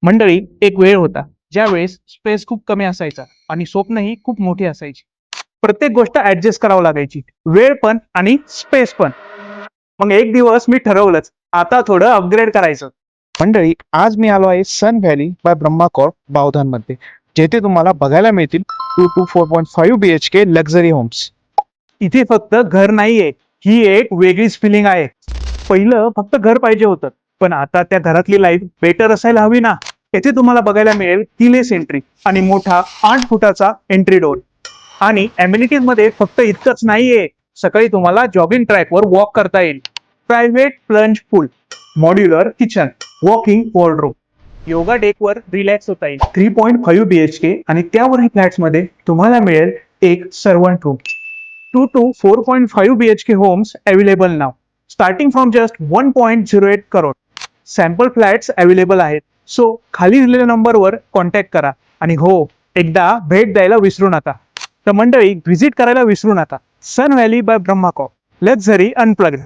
मंडळी, एक वेळ होता ज्यावेळेस स्पेस खूप कमी असायचा आणि स्वप्नही खूप मोठी असायची. प्रत्येक गोष्ट ऍडजस्ट करावं लागायची, वेळ पण आणि स्पेस पण. मग एक दिवस मी ठरवलंच, आता थोडं अपग्रेड करायचं. मंडळी, आज मी आलो आहे सन व्हॅली बाय ब्रह्माकॉर्प बावधानमध्ये, जेथे तुम्हाला बघायला मिळतील 2 to 4.5 BHK लक्झरी होम्स. इथे फक्त घर नाहीये, ही एक वेगळीच फिलिंग आहे. पहिलं फक्त घर पाहिजे होतं, पण आता त्या घरातली लाईफ बेटर असायला हवी ना. येथे तुम्हाला बघायला मिळेल किलेस एंट्री आणि मोठा 8 फुटाचा एंट्री डोर. आणि अम्युनिटीज मध्ये फक्त इतकंच नाहीये, सकाळी तुम्हाला जॉगिंग ट्रॅकवर वॉक करता येईल. Private plunge pool, modular kitchen, walking wardrobe, yoga डेकवर रिलॅक्स होता येईल. 3.5 BHK आणि त्यावरील फ्लॅट्समध्ये तुम्हाला मिळेल एक servant room. 2 to 4.5 BHK homes available now, starting from just 1.08 crore. Sample flats available आहेत. सो खाली दिलेल्या नंबरवर कॉन्टॅक्ट करा आणि हो, एकदा भेट द्यायला विसरू नका. तर मंडळी, व्हिजिट करायला विसरू नका. सन व्हॅली बाय ब्रह्माकॉर्प, लक्झरी अनप्लग्ड.